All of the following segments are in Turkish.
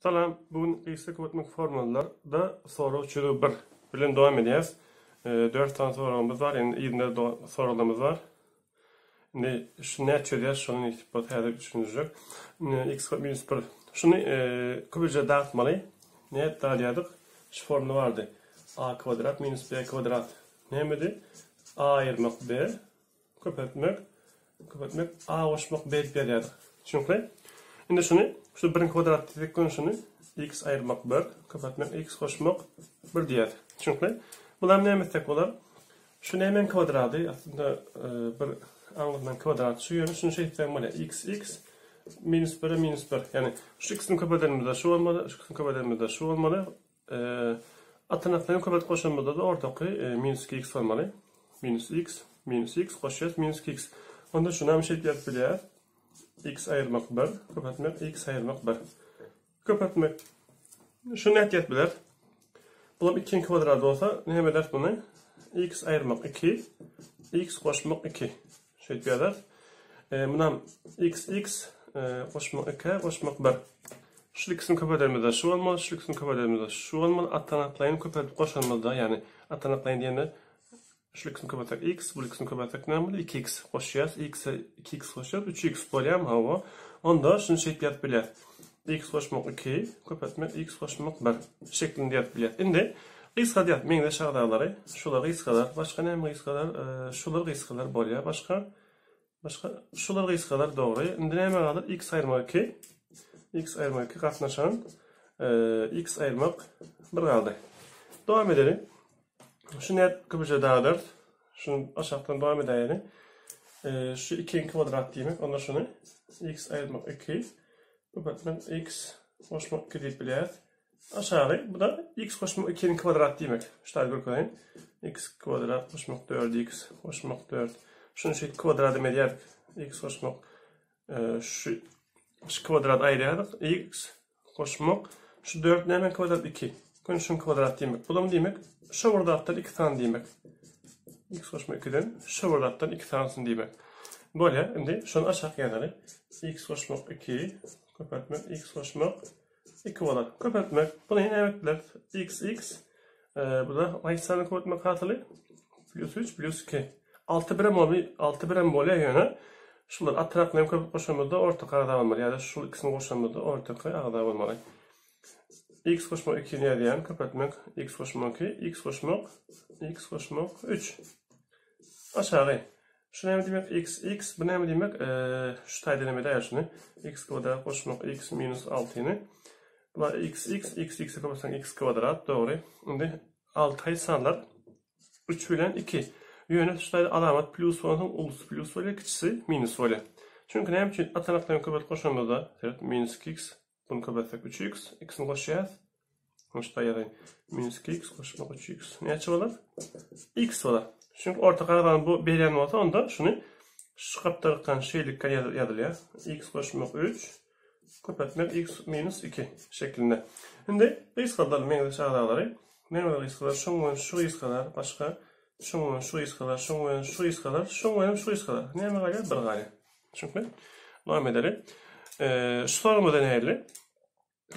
Salam, bugün qiysa köpetmek formulalarda soru çürü 1 bilen devam edeceğiz. 4 tane sorumuz var, yani 20 sorularımız var. Şimdi şu ne çözeceğiz, şunu itibet hadi düşünecek. X minus 1. Şunu kübürce dağıtmalı. Ne dağılayadık? Şu formula vardı. A kvadrat minus B kvadrat. Neydi? A ayırmak B, köpetmek A koşmak B diyorduk. Çünkü şimdi şunu şu 1 kvadrat dedik şunu x ayırmak 1, köpetmek x koşmak 1 diyet. Çünkü bunlar ne emetsek bular? Şu hemen kvadratı aslında bir anlatılan kvadrat şu yönü şunu şey etmeli x minus 1 minus 1. Yani şu x'in köpetelimizde şu olmalı, şu x'in köpetelimizde şu olmalı. Atanatların köpet koşulmada da ortak minus 2x olmalı. Minus x koşacağız minus 2x. Onda şuna bir şey yapabiliriz. X ayırmak 1, köpetmek x ayırmak 1. Köpetmek şu net yapabilir. Bu 2 kvadrat olsa ne eder bunu? X ayırmak 2, x koşmak 2. Şey yapıyorlar. Bundan x koşmak 2, koşmak 1. Şu ikisini köpetelimizde şu olmalı, şu ikisini köpetelimizde şu olmalı. Atanatlayın köpet koşulmalı yani atanatlayın diyende şu ikisini köpetek x, bu ikisini köpetek ne olmalı? 2x koşacağız. X'e 2x koşacağız. 3x bolyam hava. Onda şunu şey yapabilir. X koşmak 2, köpetmek x koşmak 1 şeklinde yapabilir. Şimdi x kadar mengde şartları, şular x kadar, başka ne x kadar, şular x kadar bolya, başka şular x kadar doğru. Şimdi ne kadar x ayırmak 2, x ayırmak 2 katlaşan x ayırmak 1 kaldı. Devam edelim. Şu net kısaca dağıdır. Şunu aşağıdan devam edelim. Şu 2'nin kvadrat demek. Ondan sonra x ayırmak 2. Bu batman x koşmak 2 deyip biliriz. Aşağı bu da x koşmak 2'nin kvadrat demek. Şöyle koyayım. X kvadrat koşmak 4x koşmak 4. Şunu şey kvadrat demek. X koşmak şu kvadrat ayrıyarak x koşmak şu 4 ne hemen kvadrat 2. Şunun kvadrat demek. Bu da mı demek? Şu kvadrattan 2 tane demek. X koşmak 2'den şu kvadrattan 2 tanesini demek. Böyle şimdi şunu aşağı yazalım. X koşmak 2, köpetmek x koşmak 2 olur. Köpetmek bunu yine evetler. X bu da ayısanı köpetmek hatılı. Plus 3 plus 2. 6 birim oluyor yani. Şunlar atraklayan köpet koşulmada ortak arada olmalı. Yani şu ikisini koşulmada ortak arada olmalı. X koşmak 2 ne diyen köpetmek x koşmak 2, x koşmak 3. Aşağı. Şu ne demek x bu ne demek? Şu tay denemede ya şunu. X kvadrat koşmak x minus 6 yine. Bu da x'e koyarsan x kvadrat doğru. Şimdi 6 sayılar 3 bilen 2. Yönü şu tay alamet plus olan ulus plus böyle küçüsü minus böyle. Çünkü ne için atanakların köpet koşulmada evet minus 2x bunu köpetsek 3x x'ini koşacağız. Şu tay yazayım. Minus 2x koşmak 3x. Ne açılır? X olur. Çünkü ortak aradan bu belirlen olsa onda şunu şu kaptarıktan şeylikten yazılıyor. X koşmak 3, köpetmek x minus 2 şeklinde. Şimdi x kadar mengde çağrıları. Ne x kadar? Şu x kadar. Başka şu x kadar. Şu x kadar. Şu x kadar. Ne kadar? Bir kadar. Çünkü devam edelim. Şu sorumuz deneyli.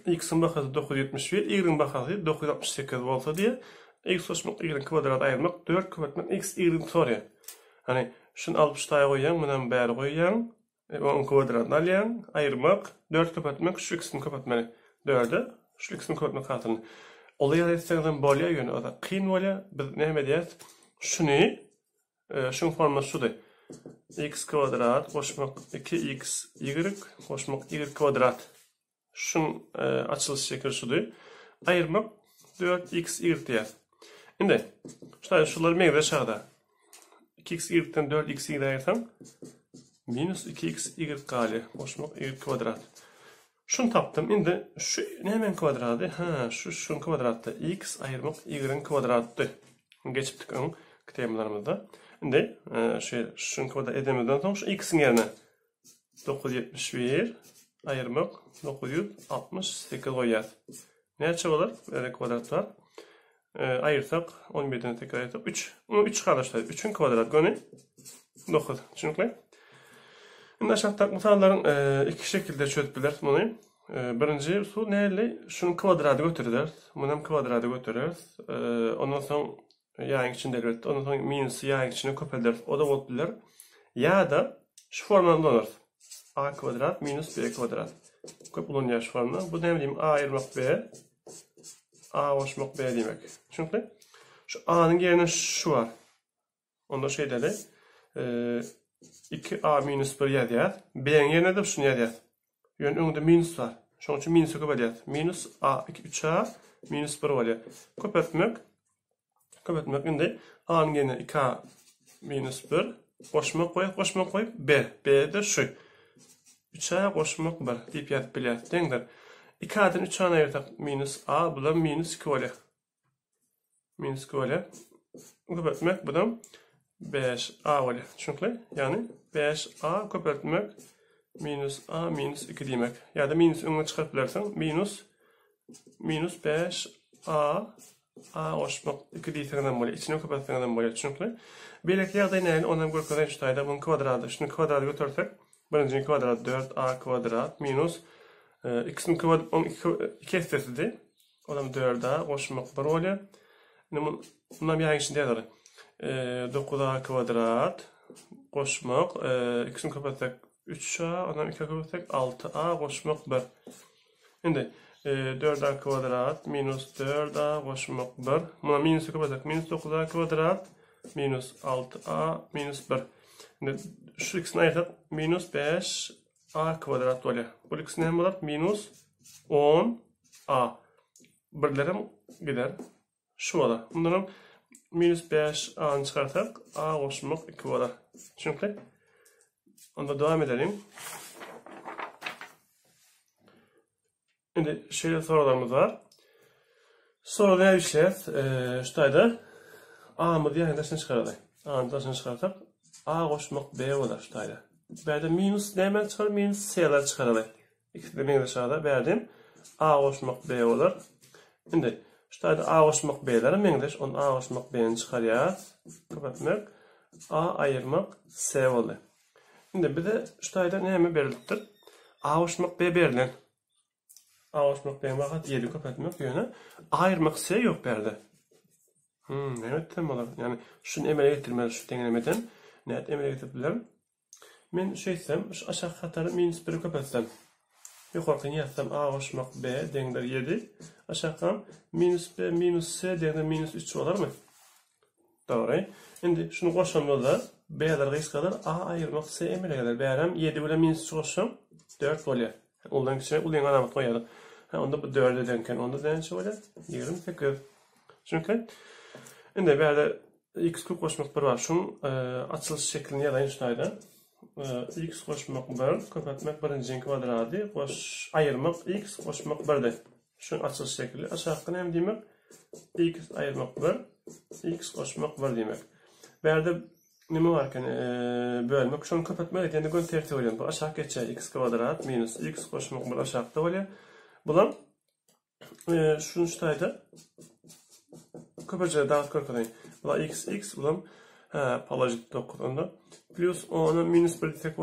X'in bakası 971, Y'nin bakası 968 olsa diye x koşmak y'nin kvadrat ayırmak 4 köpetmek x y'nin soruyor. Hani şunu alıp şutaya koyuyan, bundan beri koyuyan, onun kvadratını alayan, ayırmak, 4 köpetmek, şu x'ini köpetmeli. 4'ü, şu x'ini köpetmek katını. Olaya destekten bolya yönü, o da kıyın bolya, biz ne edeceğiz? Şunun forması şudur. X kvadrat koşmak 2x y koşmak y kvadrat. Şunun açılış şekli şudur. Ayırmak 4x y diyeceğiz. Şimdi şunları mengde aşağıda. 2x y'den 4x y'den ayırsam minus 2x y kare koşmak y kvadrat. Şunu taptım. Şimdi şu ne hemen kvadratı? Ha şunun kvadratı x ayırmak y'nin kvadratı. Geçiptik onun kıtayımlarımızda. Şimdi şunun kvadrat edemeden sonra şu x'in yerine 971 ayırmak 968 koyacağız. Ne açılır? Böyle kvadrat var. Ayırsak 11'den tekrar ayırsak 3. 3 kardeşler. 3'ün kvadrat gönü 9. Çünkü. Şimdi aşağıdaki misalların iki şekilde çözüpler bunu. Birinci usul näli? Şunun kvadraty götürürüz. Munun kvadraty götürürüz. Ondan soň ýaňy içinde elbetde. Ondan soň minusy ýaňy içine köpeldirip. O da bolup biler. Ýa-da şu formada dolar. A kvadrat minus B kvadrat. Köp bolan şu formada. Bu näme diýim? A ayırmak B. A goşmak B demek. Çünkü şu A'nın yerine şu var. Onda şey dedi. 2A minus 1 ýazýar. B'nin yerine de şunu ýazýar. Ýöne öňde minus var. Şoň üçin minusy köpelýär. Minus A 3A minus 1 bolýar. Köpetmek indi A'nın yerine 2A minus 1 goşmak goýup B. B de şu. 3A goşmak 1 diýip ýazyp bilýär. Deňdir. 2A'dan 3A'na ýertek minus A, bu da minus 2 bolýar. Minus 2 bolýar. Köpetmek bu da 5A bolýar. Çünkü yani 5A köpetmek minus A minus 2 demek. Ya da minus öňe çykaryp bilersen minus 5A A goşmak 2 diýsegem bolýar. İçine köpetsegem bolýar. Çünkü belki ýagdaý näme ondan görkezden şutaýda bunun kvadraty. Şunu kvadraty götürsek birinci kvadrat 4A kvadrat minus x'in kvadrat 2 estesidi. Odam 4A goşmak 1 bolýar. Bundan ýaňy içinde ýazar. 9A kvadrat goşmak x'in köpetsek 3A, ondan 2 köpetsek 6A goşmak 1. Indi 4A kvadrat minus 4A goşmak 1. Buna minusy köpetsek minus 9A kvadrat minus 6A minus 1. Indi şu x'ini aýyrsak minus 5A kvadrat bolýar. Bu x'ini hem bolar minus 10A. Birlerim gider. Şu bolar. Bundan minus 5A'ny çykarsak A goşmak 2 bolar. Çünkü onda devam edelim. Şimdi şöyle sorularımız var. Sorular işlet. Şutayda A'mı diye hendesini çıkaralım. A'nın daşını çıkarsak A goşmak B olur şutayda. Berde minus nemen çıkar? Minus C'ler çıkaralım. İkisi de benim aşağıda verdim. A goşmak B olur. Şimdi şutayda A goşmak B'leri mendeş. Onu A goşmak B'ni çıkarıyor. Kapatmak. A ayırmak C olur. Şimdi bir de şutayda näme berilipdir? A goşmak B berilen. A goşmak B vakat 7 köpetmek ýöne ayırmak C ýok berde. Näme etdim bolar? Yani şunu emele getirmeli şu deňlemeden. Näet emele getirdiler? Men şeýsem, şu aşağı katary minus 1 köpetsem. Ýokarky ýatsam A goşmak B deňdir 7. Aşağı minus B minus C deňdir minus 3 bolarmy? Dogry. Indi şunu goşsam bolsa B'ler gysgalar A ayırmak C emele gelir. Bäram 7 bilen minus 3 goşsam 4 bolýar. Ondan geçe ulyň alamat goýadyk. Onda bu 4 edenken onda näçe bolýar? 28. Çünkü indi bäde x kub goşmak 1 var. Şunun açylış şeklini ýa-da şutaýda x goşmak 1 köpetmek 1-nji kvadraty goş ayırmak x goşmak 1 de. Şunun açylış şekli aşağı näme diýmek? X ayırmak 1 x goşmak 1 demek. Bäde nime varken bölmek şunu köpetmek ýa-da gön tertip bolýar. Bu aşağı geçe x kvadrat minus x goşmak 1 aşağıda bolýar. Bulan şunu şutaýda köpece dağıt körkedeň. Bula x bulan palajit 9 onda plus 10 minus 1 diýsek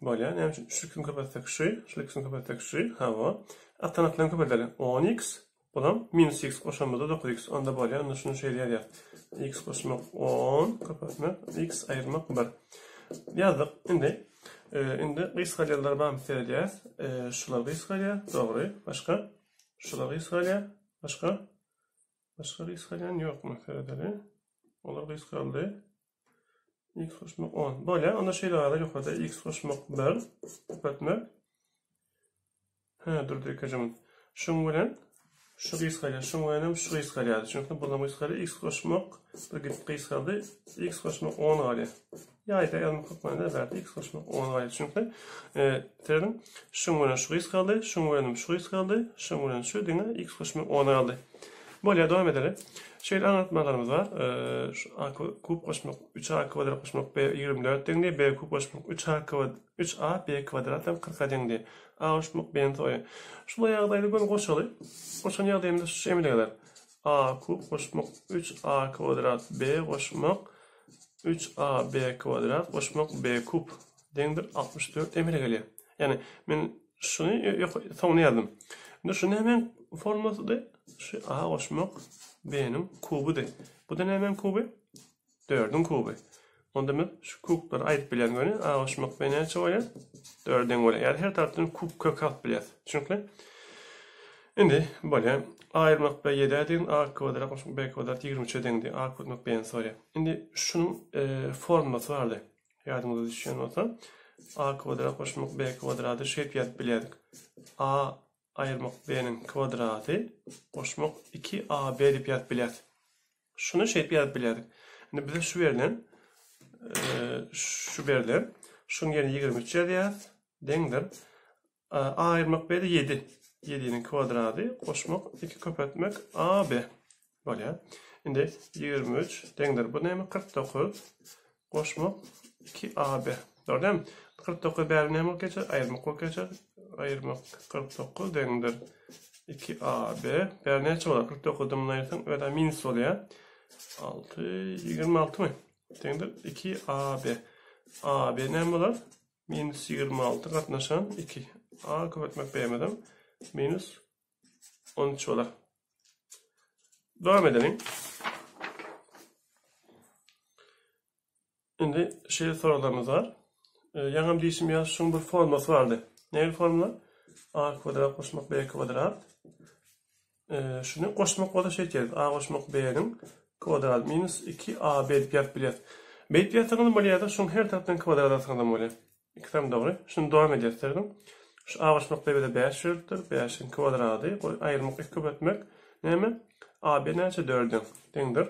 bolýar. Näme üçin şu x'ini köpetsek şu x'ini köpetsek şu hawa. Atlanatlan köpetler 10x bulan minus x goşamyzda 9x onda bolýar. Onda şunu şeýleýär. X goşmak 10 köpetmek x ayırmak 1. Ýazdyk. Indi gysgalýarlar bam serýär. Şular gysgalýar, dogry. Başga? Şular gysgalýar, başga? Başga gysgalýan ýokmy serýär? Olar gysgaldy. X goşmak 10. Bolýar. Onda şeýle ýokada x goşmak 1 köpetmek. Durdy kajam. Şoň bilen şu gysgalýar, şoň bilen şu gysgalýar. Çünki bular gysgalýar x goşmak bir gysgaldy, x goşmak 10 galýar. Ýa-da ýazmak hakmanda berdi x goşmak 10 galýar. Çünki terdim şoň bilen şu gysgaldy, şoň bilen şu gysgaldy, şoň bilen şu diňe x goşmak 10 galdy. Bolýar dowam edelim. Şeýle anlatmalarymyz var. A kub goşmak 3a kvadrat goşmak b 24 deňdi, b kub goşmak 3a b kvadratdan 40 deňdi. A goşmak b toýy. Şuly ýagdaýda gön goşaly. Goşan ýagdaýymda şu emele geler. A kub goşmak 3a kvadrat b goşmak 3ab kvadrat goşmak b kub deňdir 64 emele gelýär. Yani men Şunu sonuna yazdım. Şunu hemen forması da şu A koşmak B'nin kubudur. Bu da ne hemen kubu? 4'ün kubu. Onda biz şu kubları ayıp bilen göre A koşmak B ne çoğuya? 4'den göre. Yani her taraftan kub kök alt bilen. Çünkü şimdi böyle A ayırmak B 7 edin, A kvadrat koşmak B kvadrat 23 edin A koşmak B'nin soruya. Şimdi şunun forması vardı. Yardımda düşen olsa. A kvadrat koşmak B kvadratı şekliyat biledik. A ayırmak B'nin kvadratı koşmak 2AB dip yat biledik. Şunu şekliyat biledik. Şimdi bize şu verilen şunun yerine 23 yat dendir. A ayırmak B'de 7. 7'nin kvadratı koşmak 2 köpetmek AB. Böyle. Şimdi 23 dendir. Bu neymi? 49 koşmak 2AB. Doğru değil mi? 49 beri ne mi geçer? Ayırmak geçer. Ayırmak 49 dendir. 2AB. Beri ne çıkıyor? 49'dan bunu ayırsan öyle minus oluyor. 6, 26 mı? Dendir 2AB. AB ne mi olur? Minus 26 katlaşan 2. A köpetmek beğenmedim. Minus 13 olur. Devam edelim. Şimdi sorularımız var. Yanım değişim yaz şunun bir forması vardı. Ne formula? A kvadrat koşmak B kvadrat. Şunu koşmak o da deriz. A koşmak B'nin kvadrat minus 2 B dip bilet. B dip tanımlı böyle ya da şunun her taraftan kvadrat tanımlı böyle. İki tam doğru. Şunu devam edeceğiz derdim. Şu A koşmak B'de 5 şurttur. 5'in kvadratı. Ayırmak 2 köpetmek. Ne mi? A B neyse 4'ün. Dendir.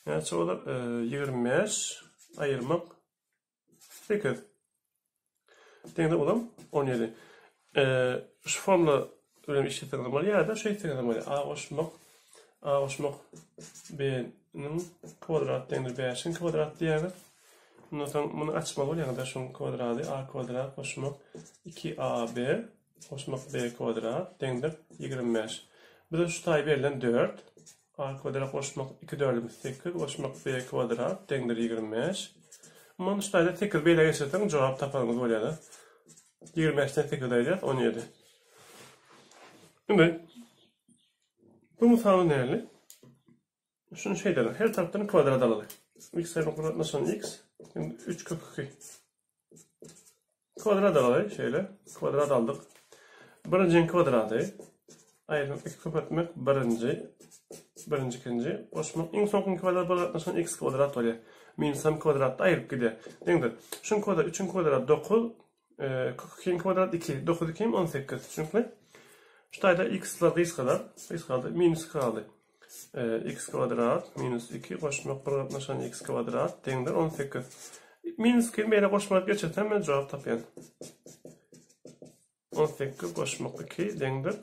Neyse olur 25 ayırmak 8. Dendir oğlum 17. Şu formla öyle işletelim var ya da işletelim var. A koşmak B'nin kvadrat dendir 5'in kvadrat diyelim. Bunu açmalı yani da şunun kvadratı A kvadrat koşmak 2AB koşmak B kvadrat dendir 25. Bu da şu tayı verilen 4. A kvadrat koşmak 2 4'ümüz 8 koşmak B kvadrat dendir 25. Ama şu tayda 8 B ile geçirten cevap tapanımız böyle da. 25'ten 8 ayıracağız 17. Şimdi bu musalın değerli. Şunu dedim. Her taraftan kvadrat alalım. X ayırmak nasıl x? Şimdi 3 kök 2. Kvadrat alalım şöyle. Kvadrat aldık. Birincinin kvadratı. Ayırmak 2 köpetmek birinci, ikinci. Koşmak en son kvadrat nasıl x kvadrat oluyor. Minus m kvadrat ayırıp gidiyor. Dendir. Şunun kvadrat 3'ün kvadrat 9. 2'nin kvadrat 2. 9 2'nin 18. Çünkü şu tayda x'lar x kaldı. Minus kaldı. X kvadrat minus 2 koşmak kvadratlaşan x kvadrat dendir 18. Minus 2 böyle koşmak geçersen ben cevap tapıyorum. 18 koşmak 2 dendir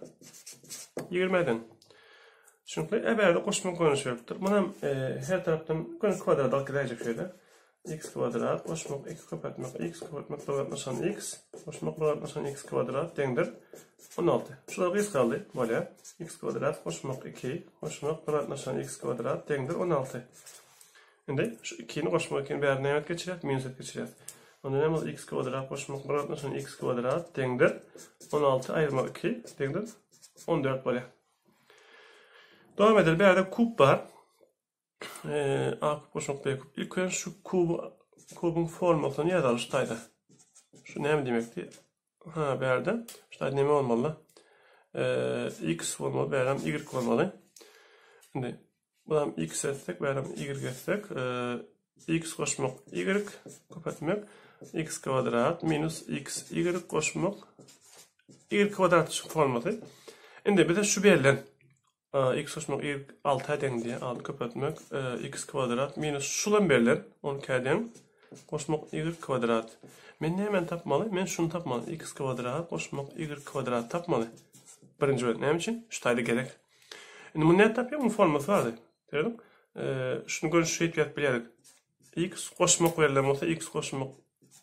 20'den. Çünkü eberde koşmak konuşuyordur. Buna her taraftan kvadrat alıp gidecek şöyle. X kvadrat koşmak 2 kapatmak x kapatmak kvadratlaşan x koşmak kvadratlaşan x kvadrat dendir 16. Şurada x kaldı böyle. X kvadrat koşmak 2 koşmak kvadratlaşan x kvadrat dendir 16. Şimdi şu 2'ni koşmak 2'ni bir neye geçireceğiz? Minus geçireceğiz. Onun ne var? X kvadrat koşmak kvadratlaşan x kvadrat dendir 16 ayırmak 2 dendir 14 böyle. Devam edelim. Bir yerde kub var. A kub koşmak B kub. İlk önce şu kubun formasını yazalım şu tayda. Şu ne mi demekti? Ha bir yerde. Şu tayda ne mi olmalı? X olmalı. Bir yerde Y olmalı. Şimdi buradan X etsek, bir yerde Y etsek. X koşmak Y kapatmak. X kvadrat minus X Y koşmak Y kvadrat forması. Şimdi bir de şu belirlen. X koşmak y 6 eden diye aldı kapatmak x kvadrat minus şulan verilen 12 eden koşmak y kvadrat. Men ne hemen tapmalı? Men şunu tapmalı. X kvadrat koşmak y kvadrat tapmalı. Birinci bölüm. Ne için? Şu tayda gerek. Şimdi bunu ne tapıyor? Bunun forması vardı. Gördün? Şunu görüş şey fiyat biliyorduk. X koşmak verilen olsa x koşmak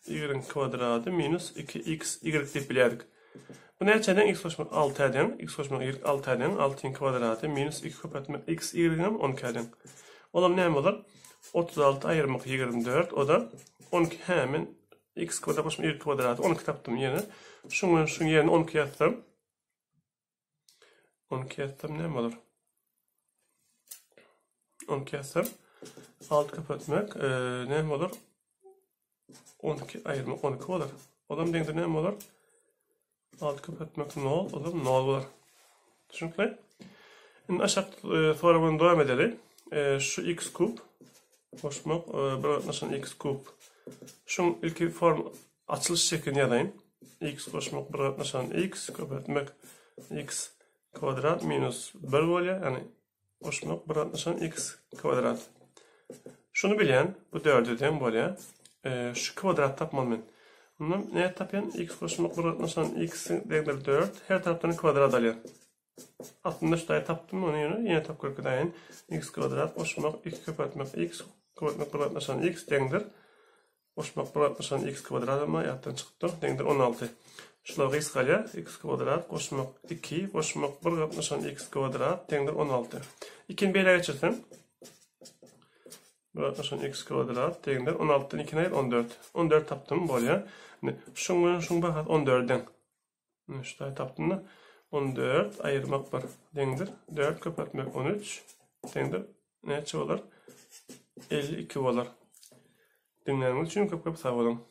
y kvadratı minus 2x y deyip biliyorduk. Bu ne açıdan x koşmak 6 eden, x koşmak y 6 eden, 6'ın kvadratı minus 2 kapatmak x y'nin 12 eden. Olam ne olur? 36 ayırmak 24, o da 12 hemen x kvadrat koşmak y kvadratı 12 taptım yerine. Şunun yerine 12 yazsam. 12 yazsam ne olur? 12 yazsam 6 kapatmak ne olur? 12 ayırmak 12 olur. O zaman denktir ne olur? 6 kapatmak 0 olur, 0 olur. Düşünkler. Şimdi aşağı sorumun devam edelim. Şu x kub koşmak bir x kub. Şunun ilk form açılış şeklini yazayım. X koşmak bir x kapatmak x kvadrat minus 1 bolya, yani koşmak bir x kvadrat. Şunu bilen, bu 4'den bolya. Şu kvadrat tapmalıyım. Bundan ne tapyan? X koşmak bir x denktir 4. Her taraftan kvadrat alıyor. Aslında şuraya taptım onu yine tap kırkıdayın. X kvadrat koşmak 2 kapatmak x kapatmak bir x denktir. Koşmak bir x kvadrat ama yattan çıktı. Denktir 16. Şular x kalya x kvadrat koşmak 2 koşmak bir kapatmak x kvadrat denktir 16. İkin beyle geçirsen. Bir x kvadrat denktir 16'dan 2 ayır 14. 14 taptım böyle. Şunun bakat 14'den. Şuraya taptım da 14 ayırmak var. Denktir 4 kapatmak 13. Denktir ne olur? 52 olur. Dinleriniz için köp sağ olun.